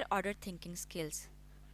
Higher Order Thinking Skills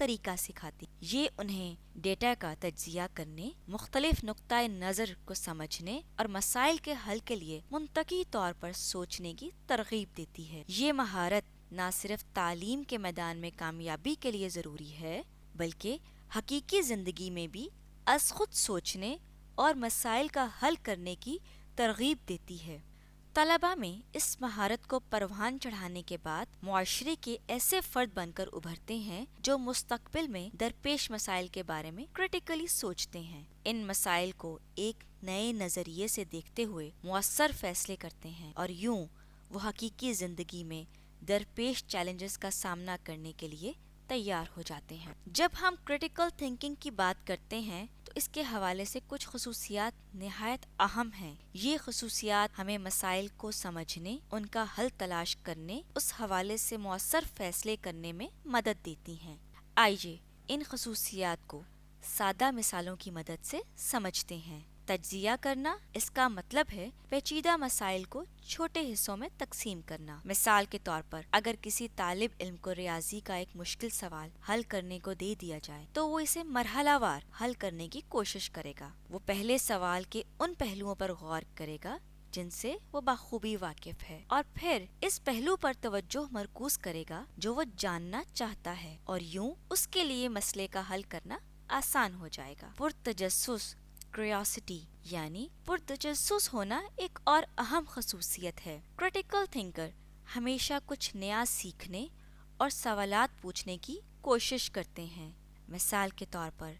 طریقہ سکھاتی. یہ انہیں ڈیٹا کا تجزیہ کرنے، مختلف نقطۂ نظر کو سمجھنے اور مسائل کے حل کے لیے منطقی طور پر سوچنے کی ترغیب دیتی ہے. یہ مہارت نہ صرف تعلیم کے میدان میں کامیابی کے لیے ضروری ہے بلکہ حقیقی زندگی میں بھی از خود سوچنے اور مسائل کا حل کرنے کی ترغیب دیتی ہے. طلباء میں اس مہارت کو پروان چڑھانے کے بعد معاشرے کے ایسے فرد بن کر ابھرتے ہیں جو مستقبل میں درپیش مسائل کے بارے میں کریٹیکلی سوچتے ہیں، ان مسائل کو ایک نئے نظریے سے دیکھتے ہوئے مؤثر فیصلے کرتے ہیں اور یوں وہ حقیقی زندگی میں درپیش چیلنجز کا سامنا کرنے کے لیے تیار ہو جاتے ہیں. جب ہم کریٹیکل تھنکنگ کی بات کرتے ہیں تو اس کے حوالے سے کچھ خصوصیات نہایت اہم ہیں. یہ خصوصیات ہمیں مسائل کو سمجھنے، ان کا حل تلاش کرنے، اس حوالے سے مؤثر فیصلے کرنے میں مدد دیتی ہیں. آئیے ان خصوصیات کو سادہ مثالوں کی مدد سے سمجھتے ہیں. تجزیہ کرنا، اس کا مطلب ہے پیچیدہ مسائل کو چھوٹے حصوں میں تقسیم کرنا. مثال کے طور پر اگر کسی طالب علم کو ریاضی کا ایک مشکل سوال حل کرنے کو دے دیا جائے تو وہ اسے مرحلہ وار حل کرنے کی کوشش کرے گا. وہ پہلے سوال کے ان پہلوؤں پر غور کرے گا جن سے وہ بخوبی واقف ہے اور پھر اس پہلو پر توجہ مرکوز کرے گا جو وہ جاننا چاہتا ہے اور یوں اس کے لیے مسئلے کا حل کرنا آسان ہو جائے گا. پرتجسس، کریوسٹی یعنی پرتجسس ہونا ایک اور اہم خصوصیت ہے. کریٹیکل تھنکر ہمیشہ کچھ نیا سیکھنے اور سوالات پوچھنے کی کوشش کرتے ہیں. مثال کے طور پر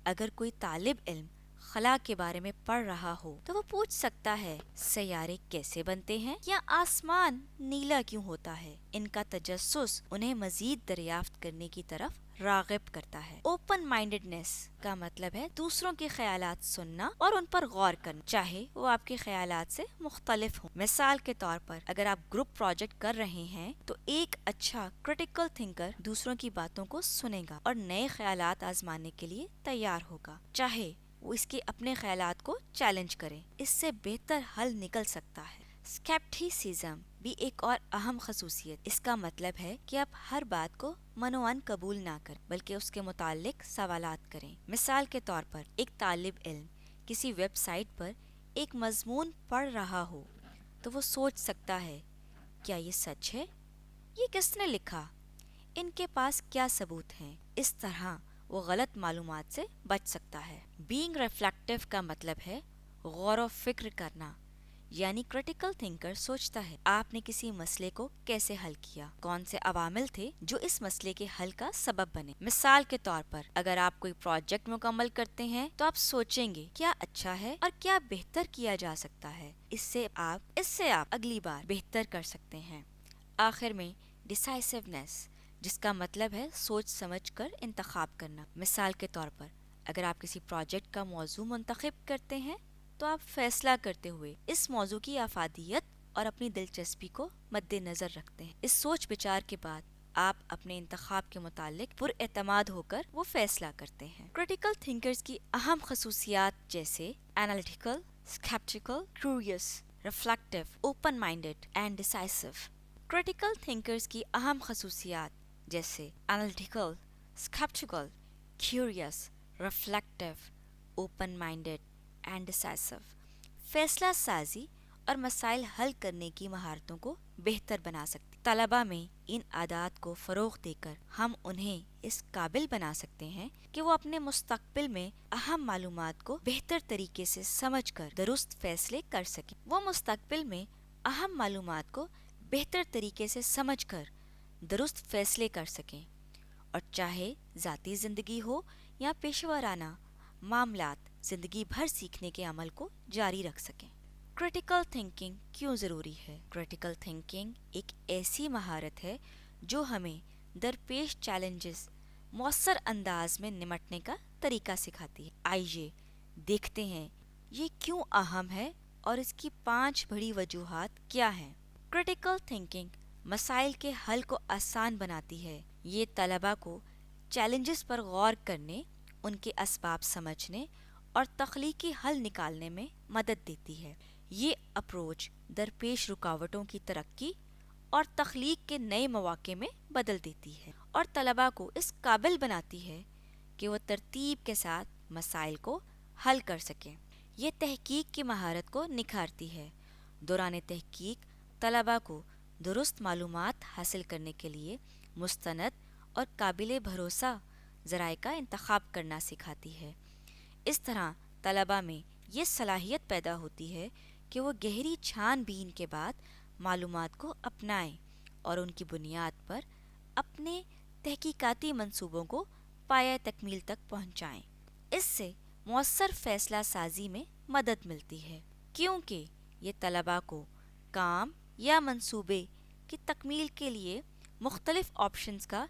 اگر کوئی طالب علم خلا کے بارے میں پڑھ رہا ہو تو وہ پوچھ سکتا ہے سیارے کیسے بنتے ہیں یا آسمان نیلا کیوں ہوتا ہے. ان کا تجسس انہیں مزید دریافت کرنے کی طرف راغب کرتا ہے. اوپن مائنڈڈنس کا مطلب ہے دوسروں کے خیالات سننا اور ان پر غور کرنا، چاہے وہ آپ کے خیالات سے مختلف ہوں. مثال کے طور پر اگر آپ گروپ پروجیکٹ کر رہے ہیں تو ایک اچھا کریٹیکل تھنکر دوسروں کی باتوں کو سنے گا اور نئے خیالات آزمانے کے لیے تیار ہوگا، چاہے وہ اس کے اپنے خیالات کو چیلنج کریں. اس سے بہتر حل نکل سکتا ہے. اسکیپٹیسزم بھی ایک اور اہم خصوصیت. اس کا مطلب ہے کہ آپ ہر بات کو منوان قبول نہ کریں بلکہ اس کے متعلق سوالات کریں. مثال کے طور پر ایک طالب علم کسی ویب سائٹ پر ایک مضمون پڑھ رہا ہو تو وہ سوچ سکتا ہے کیا یہ سچ ہے؟ یہ کس نے لکھا؟ ان کے پاس کیا ثبوت ہیں؟ اس طرح وہ غلط معلومات سے بچ سکتا ہے. بینگ ریفلیکٹیو کا مطلب ہے غور و فکر کرنا، یعنی کریٹیکل تھنکر سوچتا ہے آپ نے کسی مسئلے کو کیسے حل کیا، کون سے عوامل تھے جو اس مسئلے کے حل کا سبب بنے. مثال کے طور پر اگر آپ کوئی پروجیکٹ مکمل کرتے ہیں تو آپ سوچیں گے کیا اچھا ہے اور کیا بہتر کیا جا سکتا ہے. اس سے آپ اگلی بار بہتر کر سکتے ہیں. آخر میں ڈیسائسونیس، جس کا مطلب ہے سوچ سمجھ کر انتخاب کرنا. مثال کے طور پر اگر آپ کسی پروجیکٹ کا موضوع منتخب کرتے ہیں تو آپ فیصلہ کرتے ہوئے اس موضوع کی افادیت اور اپنی دلچسپی کو مد نظر رکھتے ہیں. اس سوچ بچار کے بعد آپ اپنے انتخاب کے متعلق پر اعتماد ہو کر وہ فیصلہ کرتے ہیں. کریٹیکل تھنکرز کی اہم خصوصیات جیسے analytical, skeptical, curious, reflective, open minded and decisive. Critical thinkers کی اہم خصوصیات جیسے analytical, skeptical, curious, reflective, open minded and decisive فیصلہ سازی اور مسائل حل کرنے کی مہارتوں کو بہتر بنا سکتی. طلباء میں ان عادات کو فروغ دے کر ہم انہیں اس قابل بنا سکتے ہیں کہ وہ اپنے مستقبل میں اہم معلومات کو بہتر طریقے سے سمجھ کر درست فیصلے کر سکیں. وہ مستقبل میں اہم معلومات کو بہتر طریقے سے سمجھ کر درست فیصلے کر سکیں اور چاہے ذاتی زندگی ہو یا پیشہ ورانہ معاملات زندگی بھر سیکھنے کے عمل کو جاری رکھ سکیں. کریٹیکل تھنکنگ کیوں ضروری ہے؟ کریٹیکل تھنکنگ ایک ایسی مہارت ہے جو ہمیں درپیش چیلنجز مؤثر انداز میں نمٹنے کا طریقہ سکھاتی ہے. آئیے دیکھتے ہیں یہ کیوں اہم ہے اور اس کی 5 بڑی وجوہات کیا ہیں. کریٹیکل تھنکنگ مسائل کے حل کو آسان بناتی ہے. یہ طلباء کو چیلنجز پر غور کرنے، ان کے اسباب سمجھنے اور تخلیقی حل نکالنے میں مدد دیتی ہے. یہ اپروچ درپیش رکاوٹوں کی ترقی اور تخلیق کے نئے مواقع میں بدل دیتی ہے اور طلباء کو اس قابل بناتی ہے کہ وہ ترتیب کے ساتھ مسائل کو حل کر سکیں۔ یہ تحقیق کی مہارت کو نکھارتی ہے۔ دوران تحقیق طلباء کو درست معلومات حاصل کرنے کے لیے مستند اور قابل بھروسہ ذرائع کا انتخاب کرنا سکھاتی ہے۔ اس طرح طلباء میں یہ صلاحیت پیدا ہوتی ہے کہ وہ گہری چھان بین کے بعد معلومات کو اپنائیں اور ان کی بنیاد پر اپنے تحقیقاتی منصوبوں کو پایہ تکمیل تک پہنچائیں۔ اس سے مؤثر فیصلہ سازی میں مدد ملتی ہے، کیونکہ یہ طلباء کو کام یا منصوبے کی تکمیل کے لیے مختلف آپشنز کا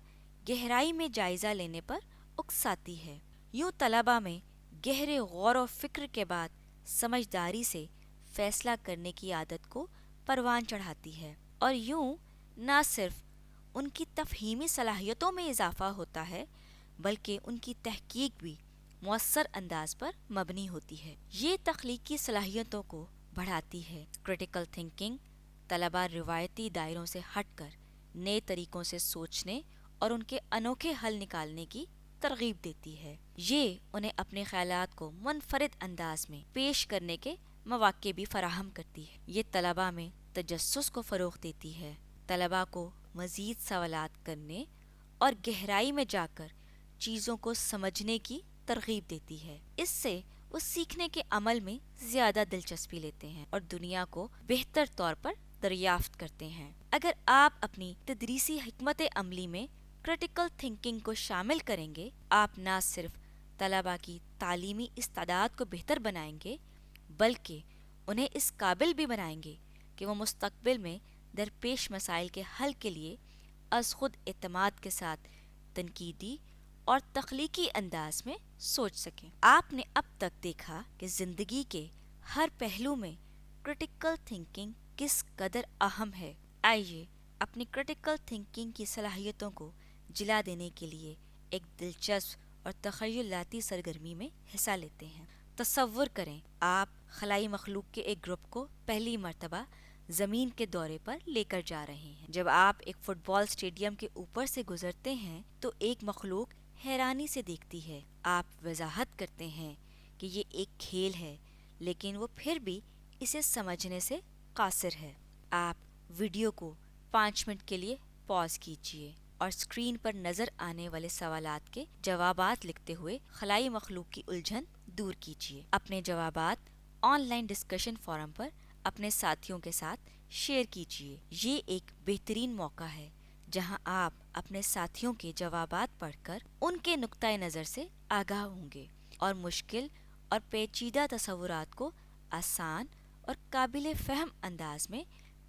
گہرائی میں جائزہ لینے پر اکساتی ہے۔ یوں طلباء میں گہرے غور و فکر کے بعد سمجھداری سے فیصلہ کرنے کی عادت کو پروان چڑھاتی ہے، اور یوں نہ صرف ان کی تفہیمی صلاحیتوں میں اضافہ ہوتا ہے بلکہ ان کی تحقیق بھی مؤثر انداز پر مبنی ہوتی ہے۔ یہ تخلیقی صلاحیتوں کو بڑھاتی ہے۔ کریٹیکل تھنکنگ طلباء روایتی دائروں سے ہٹ کر نئے طریقوں سے سوچنے اور ان کے انوکھے حل نکالنے کی ترغیب دیتی ہے۔ یہ انہیں اپنے خیالات کو منفرد انداز میں پیش کرنے کے مواقع بھی فراہم کرتی ہے۔ یہ طلباء میں تجسس کو فروغ دیتی ہے، طلباء کو مزید سوالات کرنے اور گہرائی میں جا کر چیزوں کو سمجھنے کی ترغیب دیتی ہے۔ اس سے وہ سیکھنے کے عمل میں زیادہ دلچسپی لیتے ہیں اور دنیا کو بہتر طور پر دریافت کرتے ہیں۔ اگر آپ اپنی تدریسی حکمت عملی میں کریٹیکل تھنکنگ کو شامل کریں گے، آپ نہ صرف طلباء کی تعلیمی استعداد کو بہتر بنائیں گے بلکہ انہیں اس قابل بھی بنائیں گے کہ وہ مستقبل میں درپیش مسائل کے حل کے لیے از خود اعتماد کے ساتھ تنقیدی اور تخلیقی انداز میں سوچ سکیں۔ آپ نے اب تک دیکھا کہ زندگی کے ہر پہلو میں کریٹیکل تھنکنگ کس قدر اہم ہے۔ آئیے اپنی کریٹیکل تھنکنگ کی صلاحیتوں کو جلا دینے کے لیے ایک دلچسپ اور تخیلاتی سرگرمی میں حصہ لیتے ہیں۔ تصور کریں آپ خلائی مخلوق کے ایک گروپ کو پہلی مرتبہ زمین کے دورے پر لے کر جا رہے ہیں۔ جب آپ ایک فٹ بال اسٹیڈیم کے اوپر سے گزرتے ہیں تو ایک مخلوق حیرانی سے دیکھتی ہے۔ آپ وضاحت کرتے ہیں کہ یہ ایک کھیل ہے، لیکن وہ پھر بھی اسے سمجھنے سے قاصر ہے۔ آپ ویڈیو کو 5 منٹ کے لیے پاز کیجیے اور اسکرین پر نظر آنے والے سوالات کے جوابات لکھتے ہوئے خلائی مخلوق کی الجھن دور کیجیے۔ اپنے جوابات آن لائن ڈسکشن فورم پر اپنے ساتھیوں کے ساتھ شیئر کیجیے۔ یہ ایک بہترین موقع ہے جہاں آپ اپنے ساتھیوں کے جوابات پڑھ کر ان کے نقطۂ نظر سے آگاہ ہوں گے اور مشکل اور پیچیدہ تصورات کو آسان اور قابل فہم انداز میں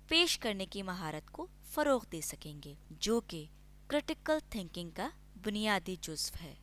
پیش کرنے کی مہارت کو فروغ دے سکیں گے، جو کہ کریٹیکل تھنکنگ کا بنیادی جزو ہے۔